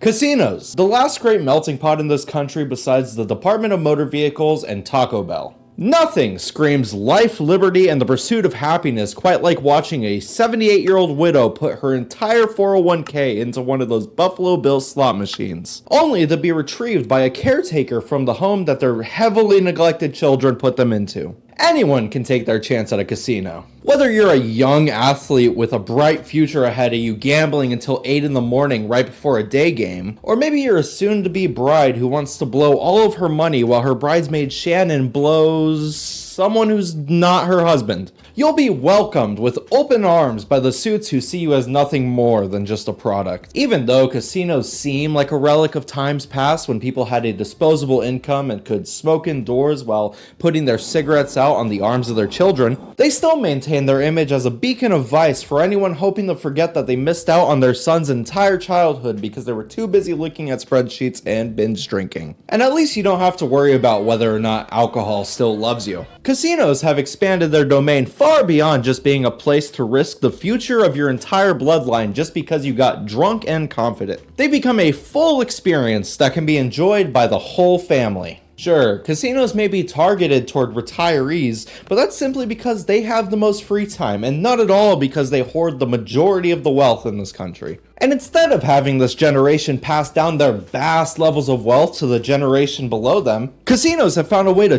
Casinos, the last great melting pot in this country besides the Department of Motor Vehicles and Taco Bell. Nothing screams life, liberty, and the pursuit of happiness quite like watching a 78-year-old widow put her entire 401k into one of those Buffalo Bills slot machines, only to be retrieved by a caretaker from the home that their heavily neglected children put them into. Anyone can take their chance at a casino. Whether you're a young athlete with a bright future ahead of you gambling until 8 in the morning right before a day game, or maybe you're a soon-to-be bride who wants to blow all of her money while her bridesmaid Shannon blows someone who's not her husband. You'll be welcomed with open arms by the suits who see you as nothing more than just a product. Even though casinos seem like a relic of times past when people had a disposable income and could smoke indoors while putting their cigarettes out on the arms of their children, they still maintain their image as a beacon of vice for anyone hoping to forget that they missed out on their son's entire childhood because they were too busy looking at spreadsheets and binge drinking. And at least you don't have to worry about whether or not alcohol still loves you. Casinos have expanded their domain far beyond just being a place to risk the future of your entire bloodline just because you got drunk and confident. They become a full experience that can be enjoyed by the whole family. Sure, casinos may be targeted toward retirees, but that's simply because they have the most free time, and not at all because they hoard the majority of the wealth in this country. And instead of having this generation pass down their vast levels of wealth to the generation below them, casinos have found a way to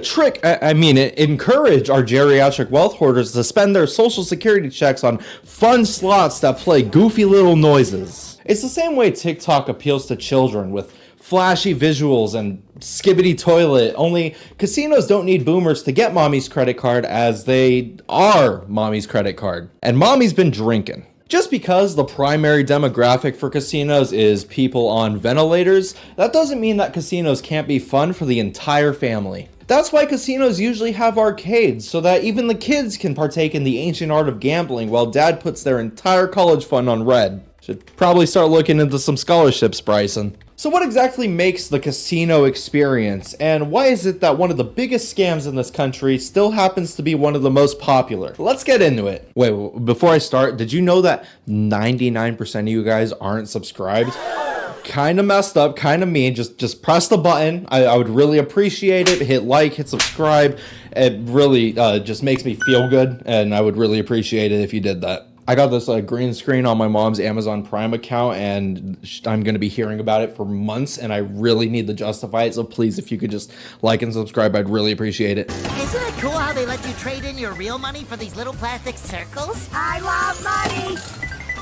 encourage our geriatric wealth hoarders to spend their social security checks on fun slots that play goofy little noises. It's the same way TikTok appeals to children with flashy visuals and skibbity toilet, only casinos don't need boomers to get mommy's credit card as they are mommy's credit card. And mommy's been drinking. Just because the primary demographic for casinos is people on ventilators, that doesn't mean that casinos can't be fun for the entire family. That's why casinos usually have arcades, so that even the kids can partake in the ancient art of gambling while dad puts their entire college fund on red. Should probably start looking into some scholarships, Bryson. So what exactly makes the casino experience, and why is it that one of the biggest scams in this country still happens to be one of the most popular? Let's get into it. Wait, before I start, did you know that 99% of you guys aren't subscribed? Kind of messed up, kind of mean. Just press the button. I would really appreciate it. Hit like, hit subscribe. It really just makes me feel good, and I would really appreciate it if you did that. I got this green screen on my mom's Amazon Prime account, and I'm going to be hearing about it for months, and I really need to justify it, so please, if you could just like and subscribe, I'd really appreciate it. Isn't it cool how they let you trade in your real money for these little plastic circles? I love money!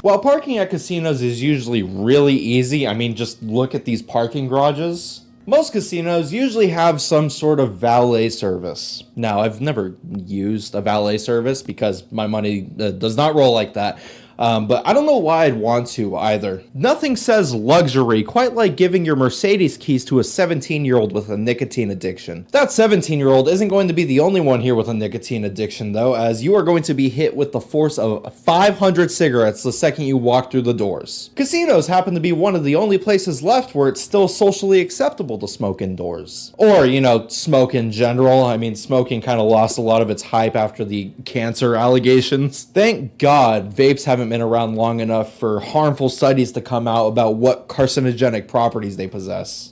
While parking at casinos is usually really easy, I mean, just look at these parking garages. Most casinos usually have some sort of valet service. Now, I've never used a valet service because my money does not roll like that. But I don't know why I'd want to either. Nothing says luxury quite like giving your Mercedes keys to a 17-year-old with a nicotine addiction. That 17-year-old isn't going to be the only one here with a nicotine addiction though, as you are going to be hit with the force of 500 cigarettes the second you walk through the doors. Casinos happen to be one of the only places left where it's still socially acceptable to smoke indoors. Or, you know, smoke in general. I mean, smoking kind of lost a lot of its hype after the cancer allegations. Thank God vapes haven't been around long enough for harmful studies to come out about what carcinogenic properties they possess.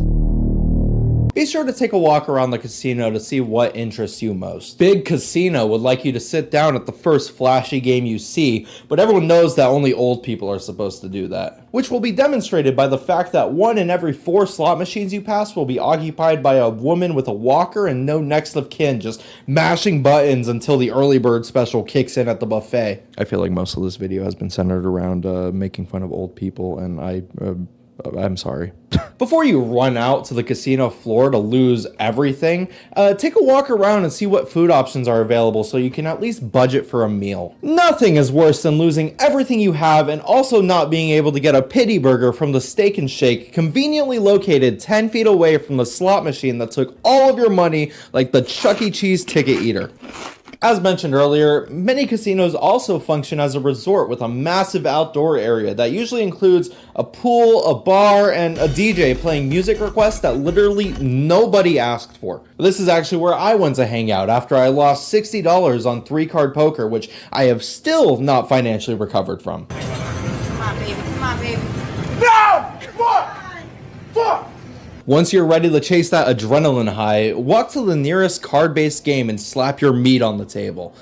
Be sure to take a walk around the casino to see what interests you most. Big Casino would like you to sit down at the first flashy game you see, but everyone knows that only old people are supposed to do that. Which will be demonstrated by the fact that 1 in every 4 slot machines you pass will be occupied by a woman with a walker and no next of kin, just mashing buttons until the early bird special kicks in at the buffet. I feel like most of this video has been centered around making fun of old people, and I'm sorry. Before you run out to the casino floor to lose everything, take a walk around and see what food options are available so you can at least budget for a meal. Nothing is worse than losing everything you have and also not being able to get a pity burger from the Steak and Shake conveniently located 10 feet away from the slot machine that took all of your money like the Chuck E. Cheese ticket eater. As mentioned earlier, many casinos also function as a resort with a massive outdoor area that usually includes a pool, a bar, and a DJ playing music requests that literally nobody asked for. This is actually where I went to hang out after I lost $60 on 3-card poker, which I have still not financially recovered from. Come on, baby. Come on, baby. No! Come on! Once you're ready to chase that adrenaline high, walk to the nearest card-based game and slap your meat on the table.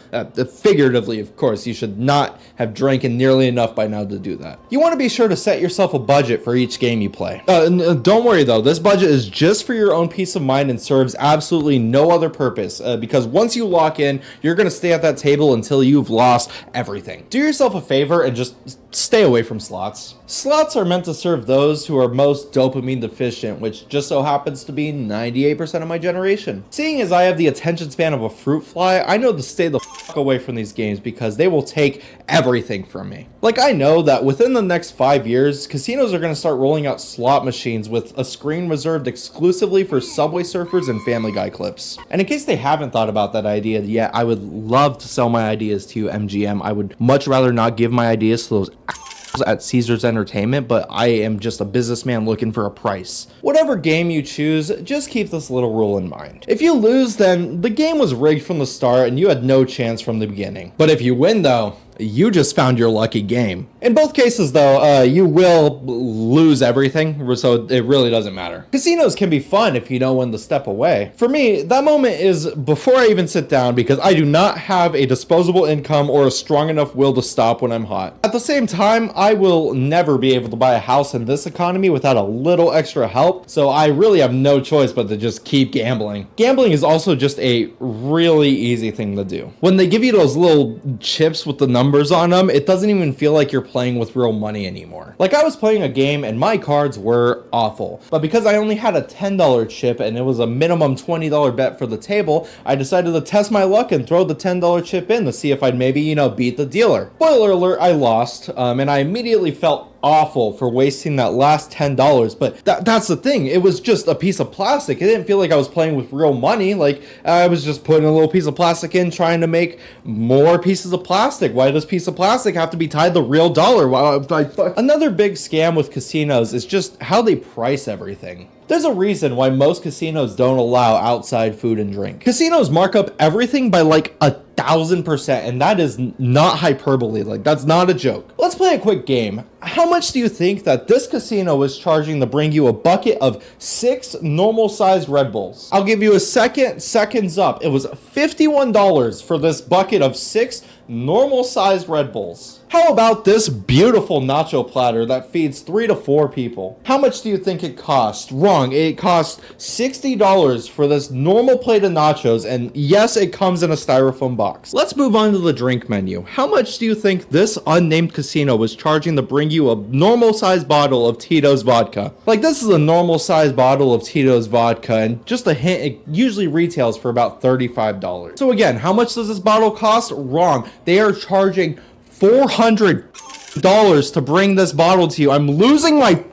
Figuratively, of course, you should not have drank nearly enough by now to do that. You want to be sure to set yourself a budget for each game you play. Don't worry though, this budget is just for your own peace of mind and serves absolutely no other purpose, because once you lock in, you're going to stay at that table until you've lost everything. Do yourself a favor and just stay away from slots. Slots are meant to serve those who are most dopamine deficient, which just so happens to be 98% of my generation. Seeing as I have the attention span of a fruit fly, I know to stay the fuck away from these games because they will take everything from me. Like, I know that within the next 5 years, casinos are going to start rolling out slot machines with a screen reserved exclusively for Subway Surfers and Family Guy clips. And in case they haven't thought about that idea yet, I would love to sell my ideas to you, MGM. I would much rather not give my ideas to those at Caesars Entertainment, but I am just a businessman looking for a price. Whatever game you choose, just keep this little rule in mind. If you lose, then the game was rigged from the start and you had no chance from the beginning. But if you win though, you just found your lucky game. In both cases though, you will lose everything, so it really doesn't matter. Casinos can be fun if you know when to step away. For me, that moment is before I even sit down because I do not have a disposable income or a strong enough will to stop when I'm hot. At the same time, I will never be able to buy a house in this economy without a little extra help, so I really have no choice but to just keep gambling. Gambling is also just a really easy thing to do. When they give you those little chips with the numbers on them, it doesn't even feel like you're playing with real money anymore. Like, I was playing a game and my cards were awful, but because I only had a $10 chip and it was a minimum $20 bet for the table, I decided to test my luck and throw the $10 chip in to see if I'd maybe, beat the dealer. Spoiler alert, I lost, and I immediately felt awful for wasting that last $10, but that's the thing, it was just a piece of plastic. It didn't feel like I was playing with real money. Like, I was just putting a little piece of plastic in, trying to make more pieces of plastic. Why does piece of plastic have to be tied to real dollar? Another big scam with casinos is just how they price everything. There's a reason why most casinos don't allow outside food and drink. Casinos mark up everything by like 1,000%, and that is not hyperbole. Like, that's not a joke. Let's play a quick game. How much do you think that this casino was charging to bring you a bucket of 6 normal-sized Red Bulls? I'll give you a second. Seconds up. It was $51 for this bucket of 6 normal-sized Red Bulls. How about this beautiful nacho platter that feeds 3 to 4 people? How much do you think it cost? Wrong. It cost $60 for this normal plate of nachos, and yes, it comes in a styrofoam box. Let's move on to the drink menu. How much do you think this unnamed casino was charging to bring you a normal-sized bottle of Tito's vodka? Like, this is a normal-sized bottle of Tito's vodka, and just a hint, it usually retails for about $35. So again, how much does this bottle cost? Wrong. They are charging $400 to bring this bottle to you. I'm losing my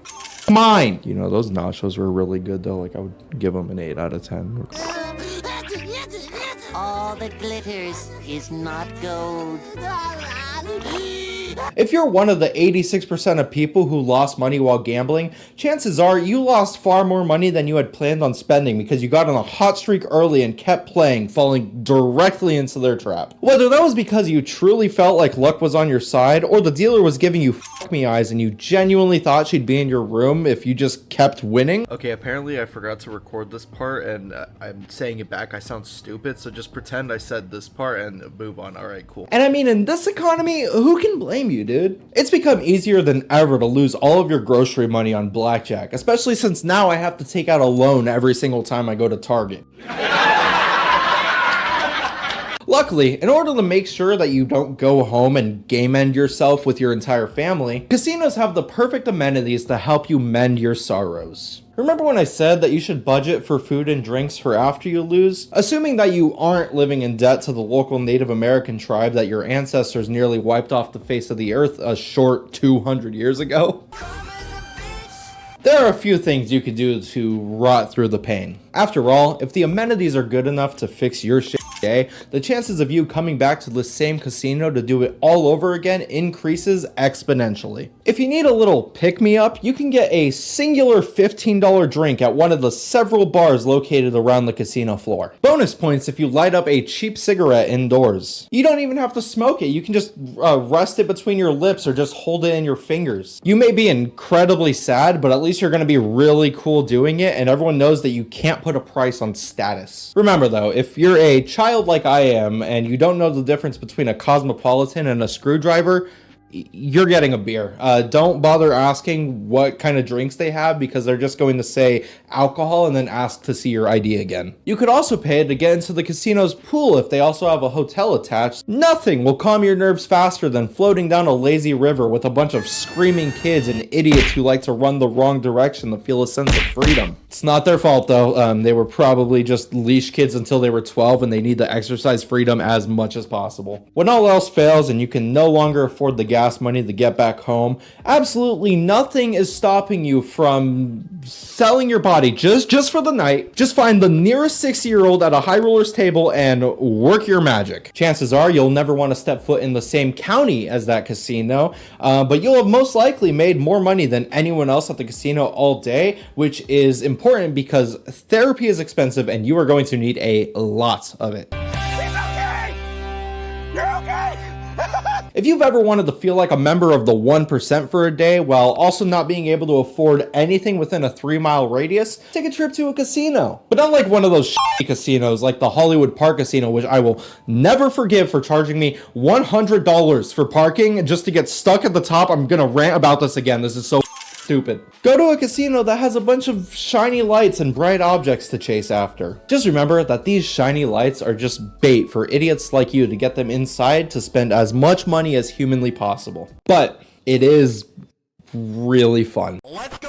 mind. Those nachos were really good though. Like, I would give them an 8 out of 10. All that glitters is not gold. If you're one of the 86% of people who lost money while gambling, chances are you lost far more money than you had planned on spending because you got on a hot streak early and kept playing, falling directly into their trap. Whether that was because you truly felt like luck was on your side, or the dealer was giving you fuck me eyes and you genuinely thought she'd be in your room if you just kept winning. Okay, apparently I forgot to record this part and I'm saying it back. I sound stupid, so just pretend I said this part and move on. Alright, cool. And I mean, in this economy, who can blame you, dude? It's become easier than ever to lose all of your grocery money on blackjack, especially since now I have to take out a loan every single time I go to Target. Luckily, in order to make sure that you don't go home and game end yourself with your entire family, casinos have the perfect amenities to help you mend your sorrows. Remember when I said that you should budget for food and drinks for after you lose? Assuming that you aren't living in debt to the local Native American tribe that your ancestors nearly wiped off the face of the earth a short 200 years ago. There are a few things you could do to rot through the pain. After all, if the amenities are good enough to fix your shit, the chances of you coming back to the same casino to do it all over again increases exponentially. If you need a little pick-me-up, you can get a singular $15 drink at one of the several bars located around the casino floor. Bonus points if you light up a cheap cigarette indoors. You don't even have to smoke it. You can just rest it between your lips or just hold it in your fingers. You may be incredibly sad, but at least you're going to be really cool doing it, and everyone knows that you can't put a price on status. Remember though, if you're a child like I am and you don't know the difference between a Cosmopolitan and a screwdriver, you're getting a beer. Don't bother asking what kind of drinks they have because they're just going to say alcohol and then ask to see your ID again. You could also pay to get into the casino's pool if they also have a hotel attached. Nothing will calm your nerves faster than floating down a lazy river with a bunch of screaming kids and idiots who like to run the wrong direction to feel a sense of freedom. It's not their fault though. They were probably just leash kids until they were 12 and they need to exercise freedom as much as possible. When all else fails and you can no longer afford the gas money to get back home, absolutely nothing is stopping you from selling your body just for the night. Just find the nearest 60-year-old at a high roller's table and work your magic. Chances are you'll never want to step foot in the same county as that casino, but you'll have most likely made more money than anyone else at the casino all day, which is important because therapy is expensive and you are going to need a lot of it. If you've ever wanted to feel like a member of the 1% for a day while also not being able to afford anything within a 3-mile radius, take a trip to a casino. But unlike one of those shitty casinos like the Hollywood Park Casino, which I will never forgive for charging me $100 for parking just to get stuck at the top. I'm gonna rant about this again. This is so stupid. Go to a casino that has a bunch of shiny lights and bright objects to chase after. Just remember that these shiny lights are just bait for idiots like you to get them inside to spend as much money as humanly possible. But it is really fun. Let's